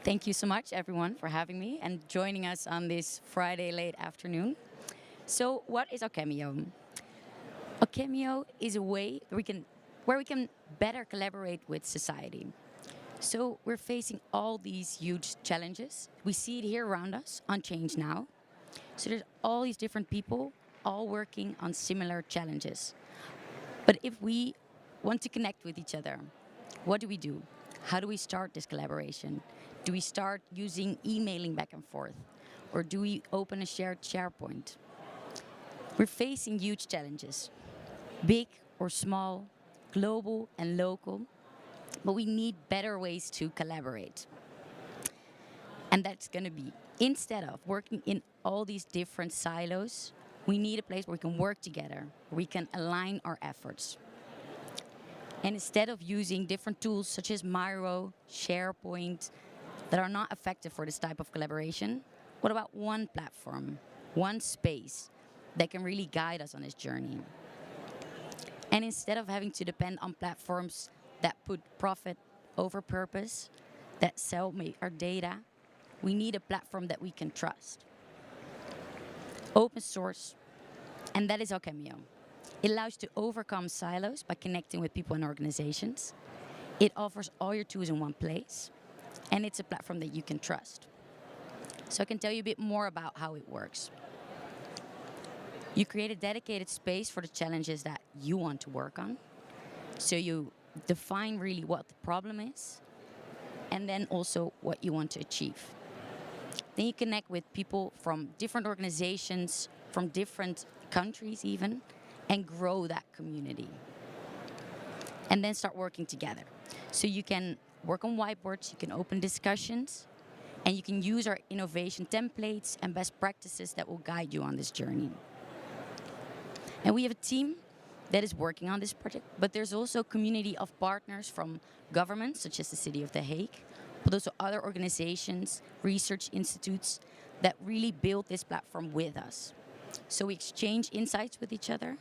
Thank you so much, everyone, for having me and joining us on this Friday late afternoon. So, what is Alkemio? Alkemio is a way where we can better collaborate with society. So, we're facing all these huge challenges. We see it here around us on Change Now. So, there's all these different people all working on similar challenges. But if we want to connect with each other, what do? How do we start this collaboration? Do we start using emailing back and forth? Or do we open a shared SharePoint? We're facing huge challenges, big or small, global and local, but we need better ways to collaborate. And that's going to be, instead of working in all these different silos, we need a place where we can work together, where we can align our efforts. And instead of using different tools such as Miro, SharePoint, that are not effective for this type of collaboration, what about one platform, one space that can really guide us on this journey? And instead of having to depend on platforms that put profit over purpose, that sell our data, we need a platform that we can trust. Open source, and that is Alkemio. It allows you to overcome silos by connecting with people and organizations. It offers all your tools in one place, and it's a platform that you can trust. So I can tell you a bit more about how it works. You create a dedicated space for the challenges that you want to work on. So you define really what the problem is, and then also what you want to achieve. Then you connect with people from different organizations, from different countries even, and grow that community. And then start working together. So you can work on whiteboards, you can open discussions, and you can use our innovation templates and best practices that will guide you on this journey. And we have a team that is working on this project, but there's also a community of partners from governments, such as the City of The Hague, but also other organizations, research institutes that really build this platform with us. So we exchange insights with each other,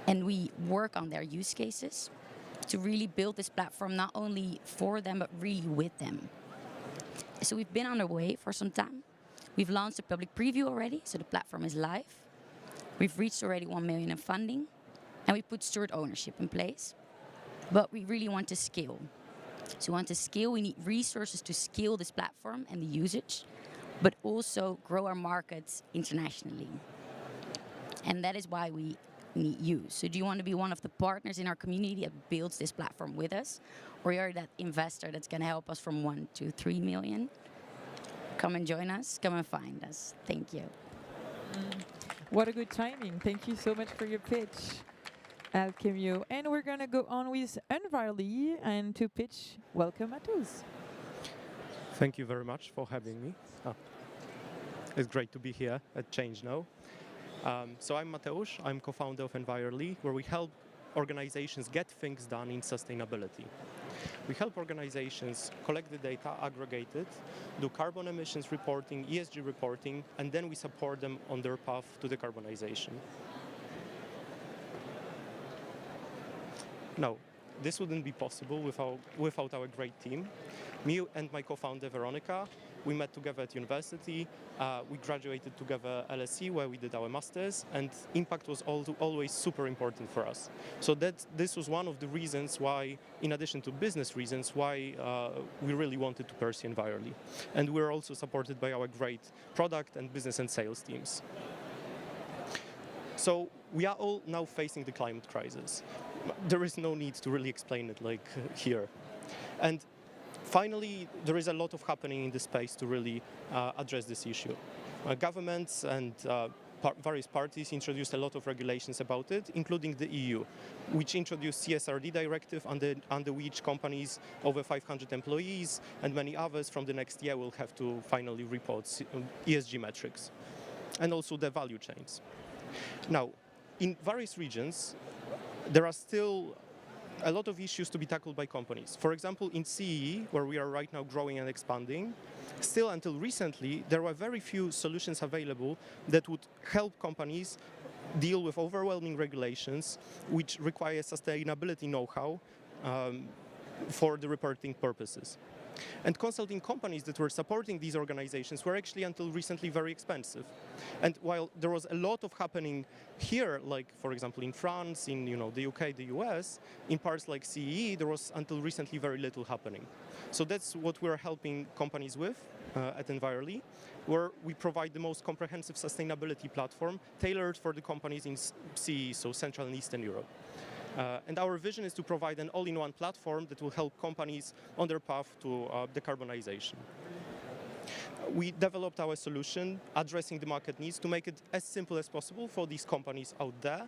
and we work on their use cases to really build this platform not only for them, but really with them. So we've been on our way for some time. We've launched a public preview already, so the platform is live. We've reached already 1 million in funding, and we put steward ownership in place. But we really want to scale. So we want to scale, we need resources to scale this platform and the usage, but also grow our markets internationally. And that is why we need you. So do you want to be one of the partners in our community that builds this platform with us? Or you're that investor that's going to help us from 1 to 3 million? Come and join us, come and find us. Thank you. What a good timing. Thank you so much for your pitch, Alkemio. And we're going to go on with Envirly, and to pitch, welcome Matheus. Thank you very much for having me. It's great to be here at ChangeNOW. So I'm Mateusz, I'm co-founder of Envirly, where we help organizations get things done in sustainability. We help organizations collect the data, aggregate it, do carbon emissions reporting, ESG reporting, and then we support them on their path to decarbonization. Now, this wouldn't be possible without our great team. Me and my co-founder Veronica, we met together at university, we graduated together at LSE where we did our masters, and impact was always super important for us. So this was one of the reasons why, in addition to business reasons, why we really wanted to pursue Envirly. And we're also supported by our great product and business and sales teams. So we are all now facing the climate crisis. There is no need to really explain it like here. And finally, there is a lot of happening in the space to really address this issue. Governments and various parties introduced a lot of regulations about it, including the EU, which introduced CSRD directive under which companies over 500 employees and many others from the next year will have to finally report ESG metrics, and also their value chains. Now, in various regions, there are still a lot of issues to be tackled by companies. For example, in CEE, where we are right now growing and expanding, still until recently, there were very few solutions available that would help companies deal with overwhelming regulations, which require sustainability know-how for the reporting purposes. And consulting companies that were supporting these organizations were actually until recently very expensive. And while there was a lot of happening here, like for example in France, in the UK, the US, in parts like CEE, there was until recently very little happening. So that's what we're helping companies with at Envirly, where we provide the most comprehensive sustainability platform tailored for the companies in CEE, so Central and Eastern Europe. And our vision is to provide an all-in-one platform that will help companies on their path to decarbonization. We developed our solution addressing the market needs to make it as simple as possible for these companies out there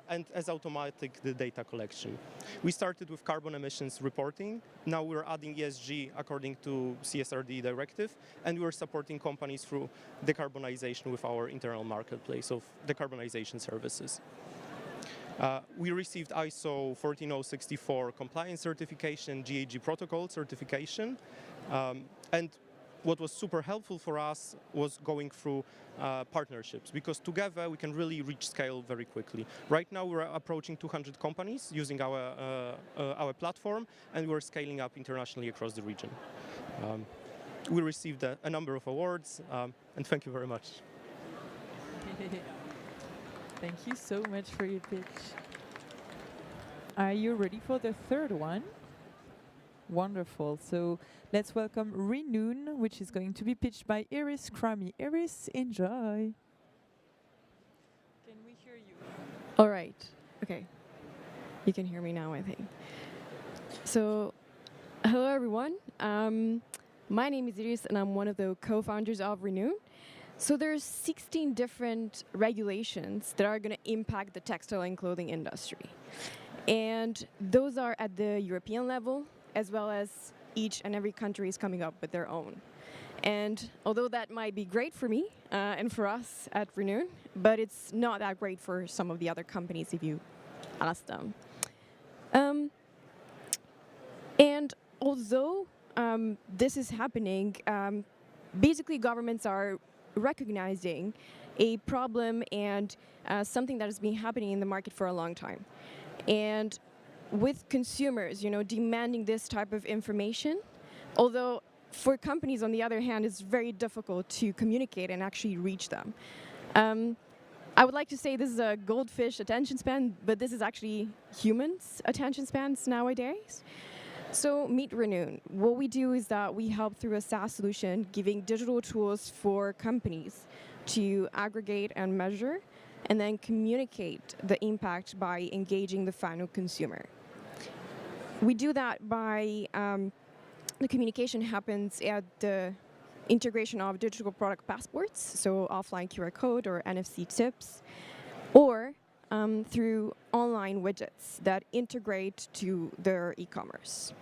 and as automatic the data collection. We started with carbon emissions reporting. Now we're adding ESG according to CSRD directive, and we're supporting companies through decarbonization with our internal marketplace of decarbonization services. We received ISO 14064 compliance certification, GHG protocol certification, and what was super helpful for us was going through partnerships, because together we can really reach scale very quickly. Right now we're approaching 200 companies using our platform, and we're scaling up internationally across the region. We received a number of awards, and thank you very much. Thank you so much for your pitch. Are you ready for the third one? Wonderful. So let's welcome Renoon, which is going to be pitched by Iris Crummy. Iris, enjoy. Can we hear you? All right. Okay. You can hear me now, I think. So, hello everyone. My name is Iris, and I'm one of the co-founders of Renoon. So there's 16 different regulations that are going to impact the textile and clothing industry. And those are at the European level, as well as each and every country is coming up with their own. And although that might be great for me and for us at Renoon, but it's not that great for some of the other companies if you ask them. And although this is happening, basically governments are recognizing a problem and something that has been happening in the market for a long time. And with consumers, demanding this type of information, although for companies, on the other hand, it's very difficult to communicate and actually reach them. I would like to say this is a goldfish attention span, but this is actually humans' attention spans nowadays. So meet Renoon. What we do is that we help through a SaaS solution, giving digital tools for companies to aggregate and measure, and then communicate the impact by engaging the final consumer. We do that by, the communication happens at the integration of digital product passports, so offline QR code or NFC tips, or through online widgets that integrate to their e-commerce.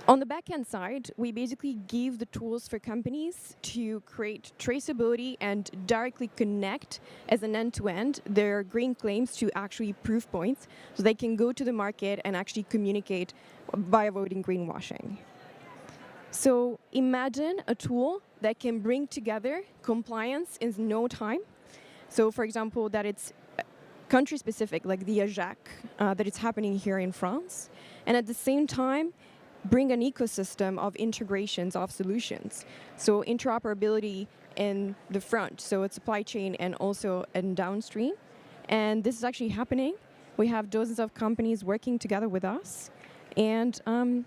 On the back-end side, we basically give the tools for companies to create traceability and directly connect as an end-to-end their green claims to actually proof points, so they can go to the market and actually communicate by avoiding greenwashing. So imagine a tool that can bring together compliance in no time. So for example, that it's country-specific, like the AJAC, that it's happening here in France, and at the same time, bring an ecosystem of integrations of solutions. So interoperability in the front, so it's supply chain and also in downstream. And this is actually happening. We have dozens of companies working together with us. And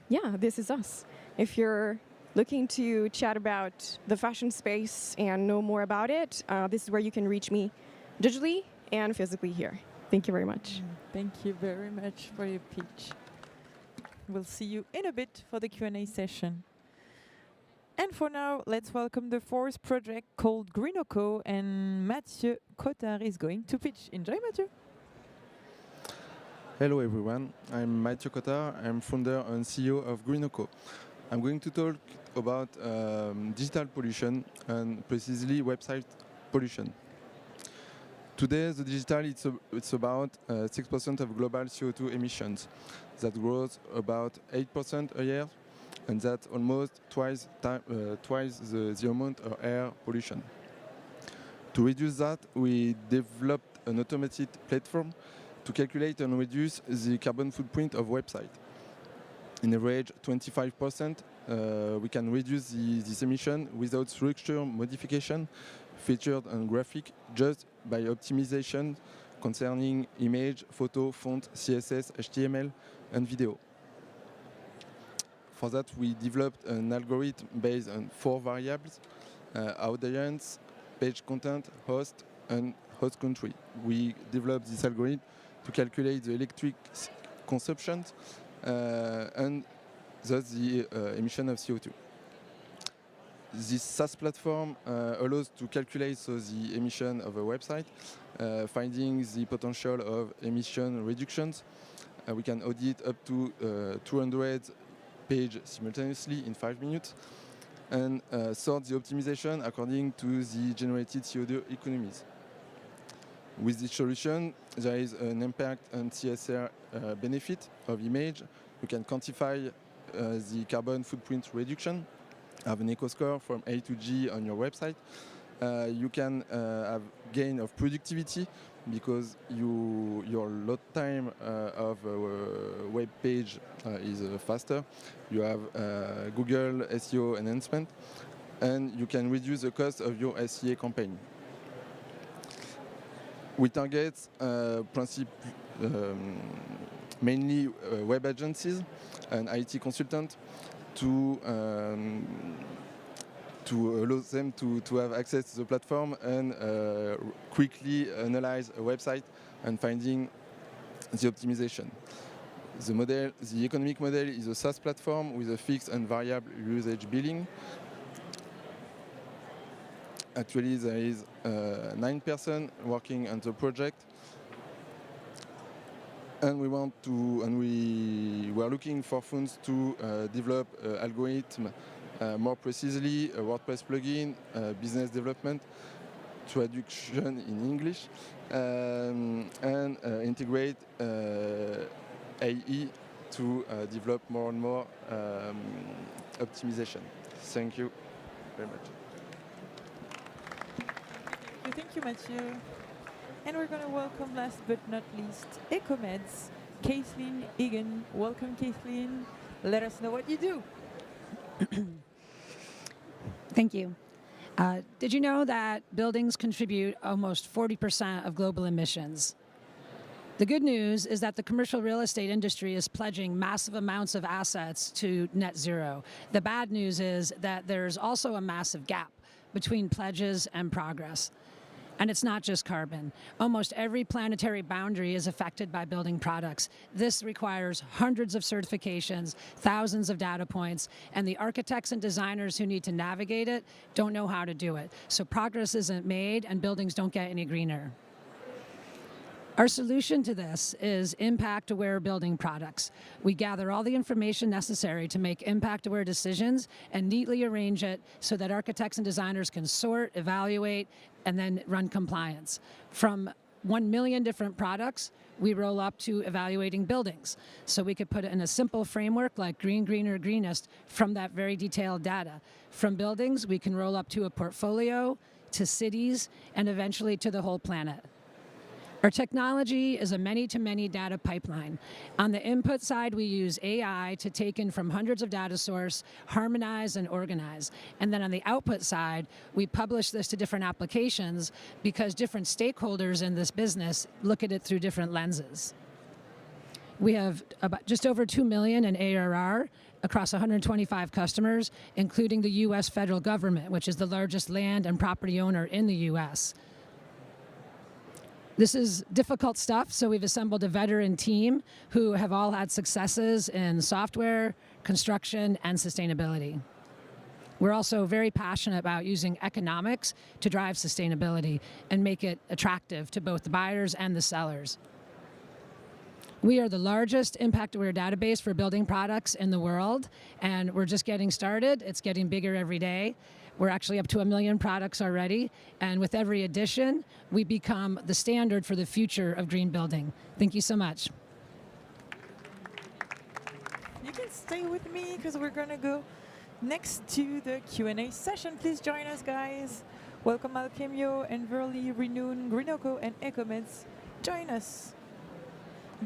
yeah, this is us. If you're looking to chat about the fashion space and know more about it, this is where you can reach me digitally and physically here. Thank you very much. Thank you very much for your pitch. We'll see you in a bit for the Q&A session. And for now, let's welcome the fourth project called GREENOCO, and Mathieu Cotard is going to pitch. Enjoy, Mathieu. Hello everyone, I'm Mathieu Cotard, I'm founder and CEO of GREENOCO. I'm going to talk about digital pollution and precisely website pollution. Today, the digital, it's about 6% of global CO2 emissions. That grows about 8% a year, and that's almost twice the amount of air pollution. To reduce that, we developed an automated platform to calculate and reduce the carbon footprint of website. In average, 25%, we can reduce this emission without structure modification, featured and graphic, just by optimization concerning image, photo, font, CSS, HTML, and video. For that, we developed an algorithm based on 4 variables: audience, page content, host, and host country. We developed this algorithm to calculate the electric consumption and thus the emission of CO2. This SaaS platform allows to calculate the emission of a website, finding the potential of emission reductions. We can audit up to 200 pages simultaneously in 5 minutes and sort the optimization according to the generated CO2 economies. With this solution, there is an impact and CSR benefit of image. You can quantify the carbon footprint reduction, have an eco score from A to G on your website. You can have gain of productivity because your load time of a web page is faster. You have Google SEO enhancement, and you can reduce the cost of your SEA campaign. We target mainly web agencies and IT consultants to allow them to have access to the platform and quickly analyze a website and finding the optimization. The economic model is a SaaS platform with a fixed and variable usage billing. Actually, there is 9 persons working on the project, and we were looking for funds to develop algorithm more precisely, a WordPress plugin, business development, traduction in English, and integrate AI to develop more and more optimization. Thank you very much. Thank you, Mathieu. And we're going to welcome, last but not least, ecomedes, Kathleen Egan. Welcome, Kathleen. Let us know what you do. Thank you. Did you know that buildings contribute almost 40% of global emissions? The good news is that the commercial real estate industry is pledging massive amounts of assets to net zero. The bad news is that there's also a massive gap between pledges and progress. And it's not just carbon. Almost every planetary boundary is affected by building products. This requires hundreds of certifications, thousands of data points, and the architects and designers who need to navigate it don't know how to do it. So progress isn't made and buildings don't get any greener. Our solution to this is impact-aware building products. We gather all the information necessary to make impact-aware decisions and neatly arrange it so that architects and designers can sort, evaluate, and then run compliance. From 1 million different products, we roll up to evaluating buildings. So we could put it in a simple framework like green, greener, greenest from that very detailed data. From buildings, we can roll up to a portfolio, to cities, and eventually to the whole planet. Our technology is a many-to-many data pipeline. On the input side, we use AI to take in from hundreds of data sources, harmonize and organize. And then on the output side, we publish this to different applications because different stakeholders in this business look at it through different lenses. We have about just over 2 million in ARR across 125 customers, including the US federal government, which is the largest land and property owner in the US. This is difficult stuff, so we've assembled a veteran team who have all had successes in software, construction, and sustainability. We're also very passionate about using economics to drive sustainability and make it attractive to both the buyers and the sellers. We are the largest impact-aware database for building products in the world, and we're just getting started. It's getting bigger every day. We're actually up to 1 million products already, and with every addition, we become the standard for the future of green building. Thank you so much. You can stay with me because we're going to go next to the Q&A session. Please join us, guys. Welcome Alkemio, Envirly, Renoon, GREENOCO, and ecomedes. Join us.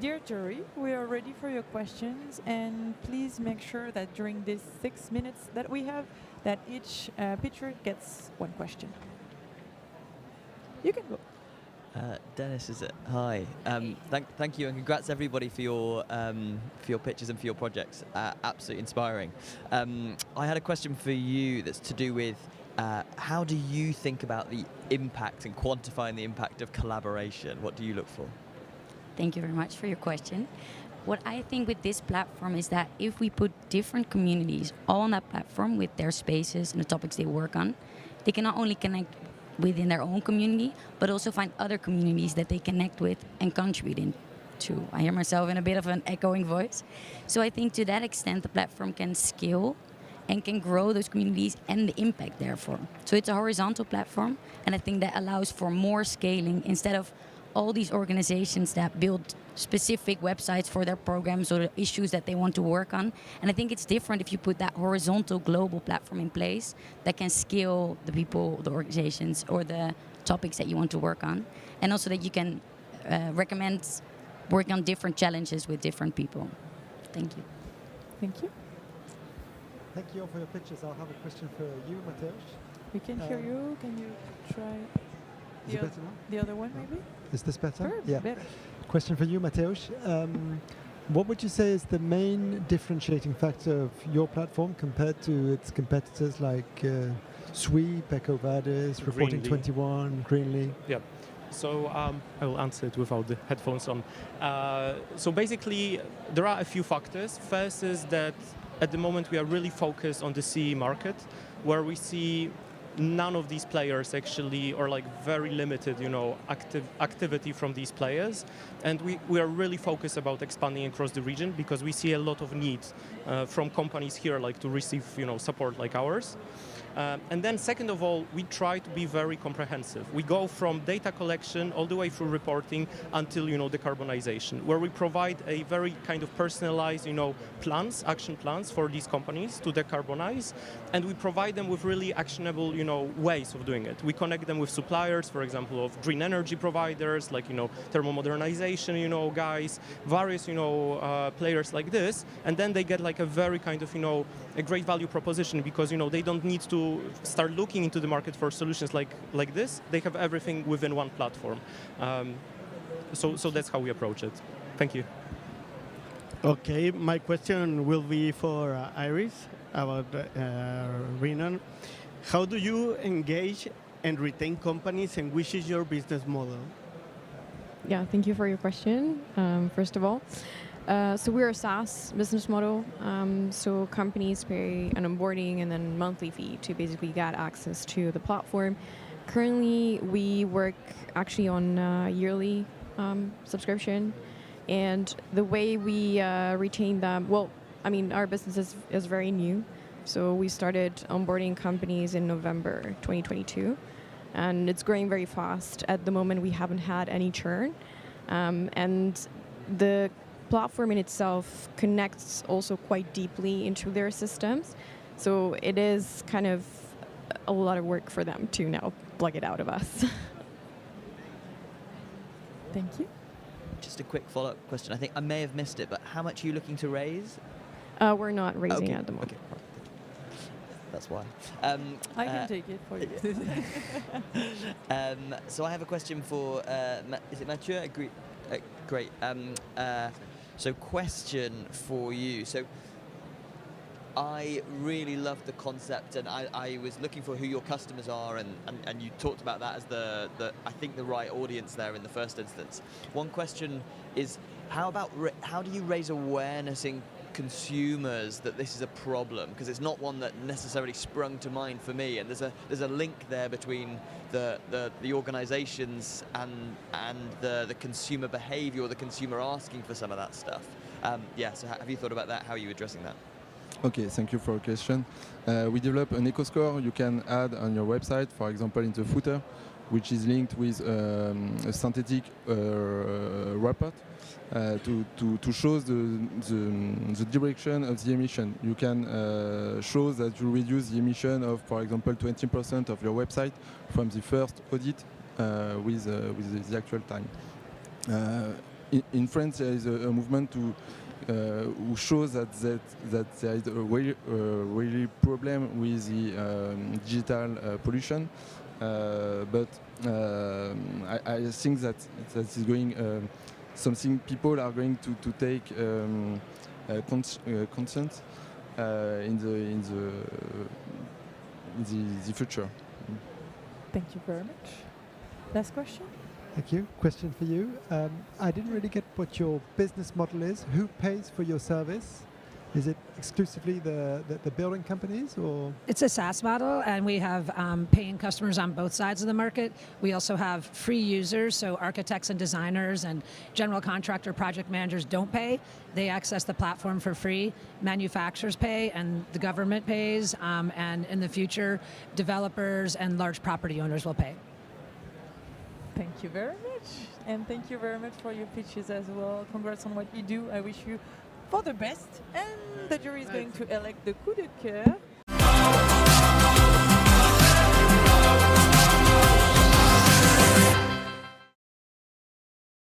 Dear jury, we are ready for your questions, and please make sure that during these 6 minutes that we have, that each pitcher gets one question. You can go. Dennis, is it? Hi. Thank you, and congrats everybody for your pitches and for your projects. Absolutely inspiring. I had a question for you that's to do with how do you think about the impact and quantifying the impact of collaboration? What do you look for? Thank you very much for your question. What I think with this platform is that if we put different communities all on that platform with their spaces and the topics they work on, they can not only connect within their own community, but also find other communities that they connect with and contribute into. I hear myself in a bit of an echoing voice. So I think to that extent, the platform can scale and can grow those communities and the impact therefore. So it's a horizontal platform, and I think that allows for more scaling instead of all these organizations that build specific websites for their programs or the issues that they want to work on. And I think it's different if you put that horizontal global platform in place that can scale the people, the organizations, or the topics that you want to work on. And also that you can recommend working on different challenges with different people. Thank you. Thank you. Thank you all for your pitches. I'll have a question for you, Mateusz. We can hear you. Can you try the other one, maybe? Is this better? Sure, Yeah. better. Question for you, Mateusz. What would you say is the main differentiating factor of your platform compared to its competitors like Sweep, ecomedes, Reporting Greenly. 21, Greenly? Yeah. So I will answer it without the headphones on. So basically, there are a few factors. First is that at the moment we are really focused on the CE market, where we see none of these players actually, or like very limited, activity from these players. And we are really focused about expanding across the region because we see a lot of needs from companies here, like to receive, support like ours. And then second of all, we try to be very comprehensive. We go from data collection all the way through reporting until, decarbonization, where we provide a very kind of personalized, action plans for these companies to decarbonize. And we provide them with really actionable, ways of doing it. We connect them with suppliers, for example, of green energy providers, like, thermomodernization, guys, various, players like this. And then they get like a very kind of, a great value proposition because, they don't need to start looking into the market for solutions like this. They have everything within one platform. So that's how we approach it. Thank you. Okay, my question will be for Iris about Renoon. How do you engage and retain companies, and which is your business model? Yeah, thank you for your question, first of all. So we're a SaaS business model. So companies pay an onboarding and then monthly fee to basically get access to the platform. Currently, we work actually on yearly subscription. And the way we retain them, our business is very new. So we started onboarding companies in November 2022. And it's growing very fast. At the moment, we haven't had any churn. And the platform in itself connects also quite deeply into their systems. So it is kind of a lot of work for them to now plug it out of us. Thank you. Just a quick follow-up question. I think I may have missed it, but how much are you looking to raise? We're not raising at the moment. Okay. That's why. I can take it for you. So I have a question for, is it Mathieu? Great. So question for you. So I really love the concept, and I was looking for who your customers are, and you talked about that as the I think the right audience there in the first instance. One question is, how do you raise awareness in consumers that this is a problem? Because it's not one that necessarily sprung to mind for me, and there's a link there between the organizations and the consumer behavior or the consumer asking for some of that stuff. So have you thought about that? How are you addressing that? Okay, thank you for your question. We develop an eco score you can add on your website, for example, in the footer, which is linked with a synthetic report to show the direction of the emission. You can show that you reduce the emission of, for example, 20% of your website from the first audit with the actual time. in France there is a movement to who shows that there is a really problem with the digital pollution, but I think that is going something people are going to take consent in the future. Thank you very much. Last question. Thank you. Question for you. I didn't really get what your business model is. Who pays for your service? Is it exclusively the building companies, or? It's a SaaS model, and we have paying customers on both sides of the market. We also have free users, so architects and designers and general contractor project managers don't pay. They access the platform for free. Manufacturers pay, and the government pays, and in the future, developers and large property owners will pay. Thank you very much. And thank you very much for your pitches as well. Congrats on what you do. I wish you for the best. And the jury is going to elect the coup de cœur.